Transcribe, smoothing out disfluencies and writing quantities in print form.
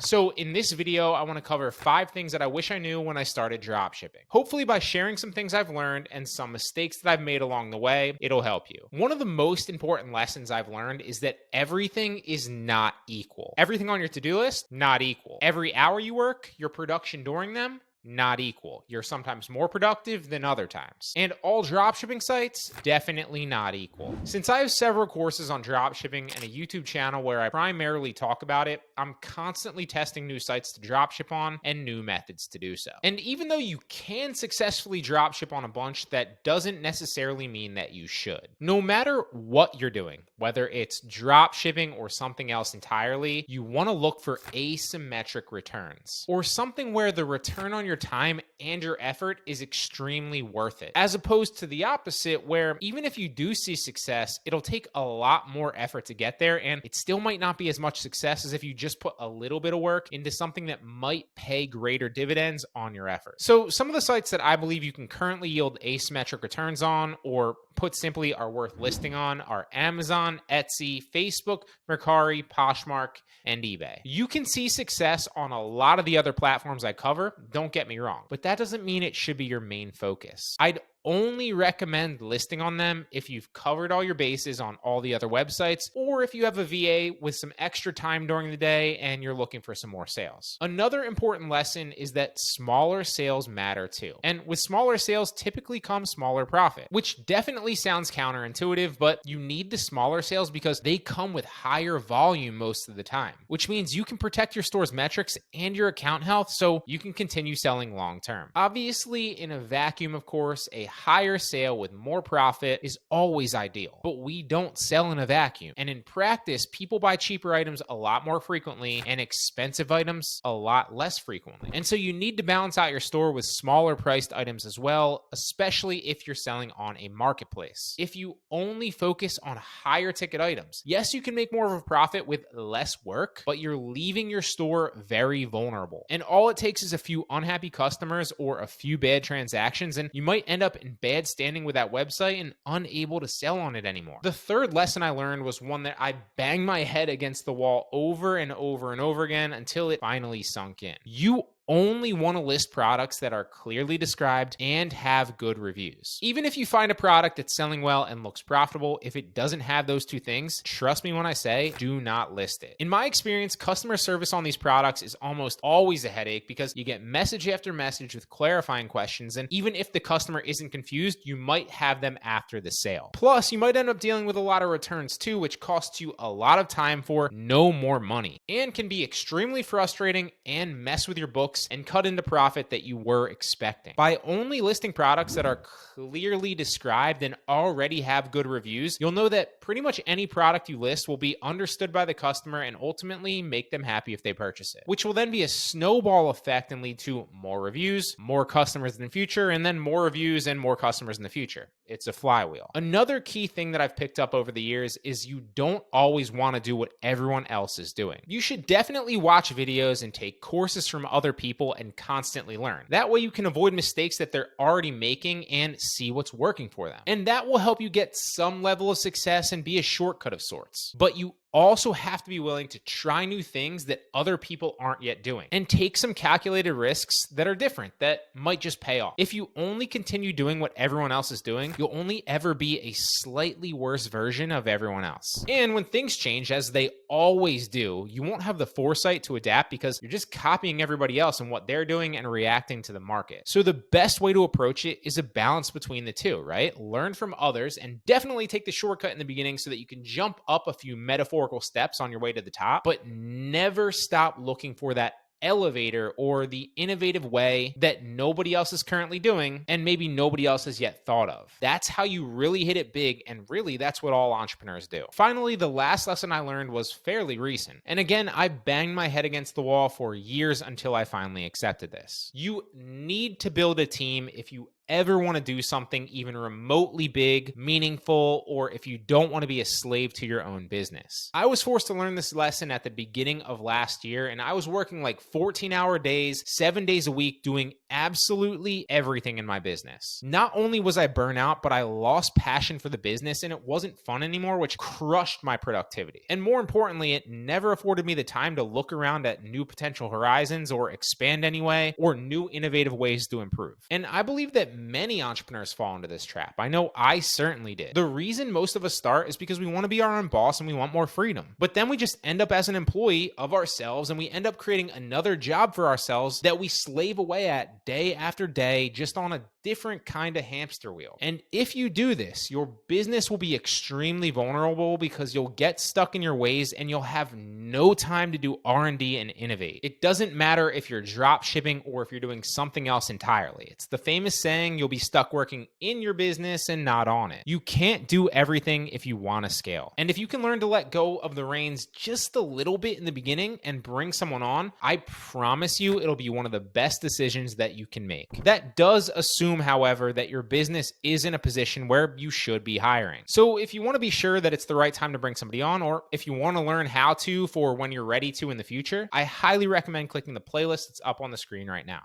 So in this video, I want to cover 5 things that I wish I knew when I started dropshipping. Hopefully by sharing some things I've learned and some mistakes that I've made along the way, it'll help you. One of the most important lessons I've learned is that everything is not equal. Everything on your to-do list, not equal. Every hour you work, your production during them, not equal. You're sometimes more productive than other times. And all dropshipping sites, definitely not equal. Since I have several courses on dropshipping and a YouTube channel where I primarily talk about it, I'm constantly testing new sites to dropship on and new methods to do so. And even though you can successfully dropship on a bunch, that doesn't necessarily mean that you should. No matter what you're doing, whether it's dropshipping or something else entirely, you want to look for asymmetric returns, or something where the return on your time and your effort is extremely worth it, as opposed to the opposite, where even if you do see success, it'll take a lot more effort to get there, and it still might not be as much success as if you just put a little bit of work into something that might pay greater dividends on your effort. So some of the sites that I believe you can currently yield asymmetric returns on, or put simply are worth listing on, are Amazon, Etsy, Facebook, Mercari, Poshmark, and eBay. You can see success on a lot of the other platforms I cover, don't get me wrong, but that doesn't mean it should be your main focus. I'd only recommend listing on them if you've covered all your bases on all the other websites, or if you have a VA with some extra time during the day and you're looking for some more sales. Another important lesson is that smaller sales matter too. And with smaller sales typically comes smaller profit, which definitely sounds counterintuitive, but you need the smaller sales because they come with higher volume most of the time, which means you can protect your store's metrics and your account health so you can continue selling long term. Obviously, in a vacuum, of course, a higher sale with more profit is always ideal, but we don't sell in a vacuum. And in practice, people buy cheaper items a lot more frequently and expensive items a lot less frequently. And so you need to balance out your store with smaller priced items as well, especially if you're selling on a marketplace. If you only focus on higher ticket items, yes, you can make more of a profit with less work, but you're leaving your store very vulnerable. And all it takes is a few unhappy customers or a few bad transactions, and you might end up in bad standing with that website and unable to sell on it anymore. The third lesson I learned was one that I banged my head against the wall over and over and over again until it finally sunk in. You only want to list products that are clearly described and have good reviews. Even if you find a product that's selling well and looks profitable, if it doesn't have those two things, trust me when I say, do not list it. In my experience, customer service on these products is almost always a headache because you get message after message with clarifying questions, and even if the customer isn't confused, you might have them after the sale. Plus, you might end up dealing with a lot of returns too, which costs you a lot of time for no more money, and can be extremely frustrating and mess with your books and cut into profit that you were expecting. By only listing products that are clearly described and already have good reviews, you'll know that pretty much any product you list will be understood by the customer and ultimately make them happy if they purchase it, which will then be a snowball effect and lead to more reviews, more customers in the future, and then more reviews and more customers in the future. It's a flywheel. Another key thing that I've picked up over the years is you don't always want to do what everyone else is doing. You should definitely watch videos and take courses from other people and constantly learn. That way you can avoid mistakes that they're already making and see what's working for them. And that will help you get some level of success and be a shortcut of sorts. But you also have to be willing to try new things that other people aren't yet doing and take some calculated risks that are different that might just pay off. If you only continue doing what everyone else is doing, you'll only ever be a slightly worse version of everyone else. And when things change, as they always do, you won't have the foresight to adapt because you're just copying everybody else and what they're doing and reacting to the market. So the best way to approach it is a balance between the two, right? Learn from others and definitely take the shortcut in the beginning so that you can jump up a few metaphorical steps on your way to the top, but never stop looking for that elevator or the innovative way that nobody else is currently doing and maybe nobody else has yet thought of. That's how you really hit it big, and really that's what all entrepreneurs do. Finally, the last lesson I learned was fairly recent. And again, I banged my head against the wall for years until I finally accepted this. You need to build a team if you ever want to do something even remotely big, meaningful, or if you don't want to be a slave to your own business. I was forced to learn this lesson at the beginning of last year, and I was working like 14-hour days, 7 days a week, doing absolutely everything in my business. Not only was I burnt out, but I lost passion for the business and it wasn't fun anymore, which crushed my productivity. And more importantly, it never afforded me the time to look around at new potential horizons or expand anyway, or new innovative ways to improve. And I believe that many entrepreneurs fall into this trap. I know I certainly did. The reason most of us start is because we want to be our own boss and we want more freedom. But then we just end up as an employee of ourselves and we end up creating another job for ourselves that we slave away at day after day, just on a different kind of hamster wheel. And if you do this, your business will be extremely vulnerable because you'll get stuck in your ways and you'll have no time to do R&D and innovate. It doesn't matter if you're drop shipping or if you're doing something else entirely. It's the famous saying, you'll be stuck working in your business and not on it. You can't do everything if you want to scale. And if you can learn to let go of the reins just a little bit in the beginning and bring someone on, I promise you it'll be one of the best decisions that you can make. That does assume, however, that your business is in a position where you should be hiring. So if you want to be sure that it's the right time to bring somebody on, or if you want to learn how to for when you're ready to in the future, I highly recommend clicking the playlist that's up on the screen right now.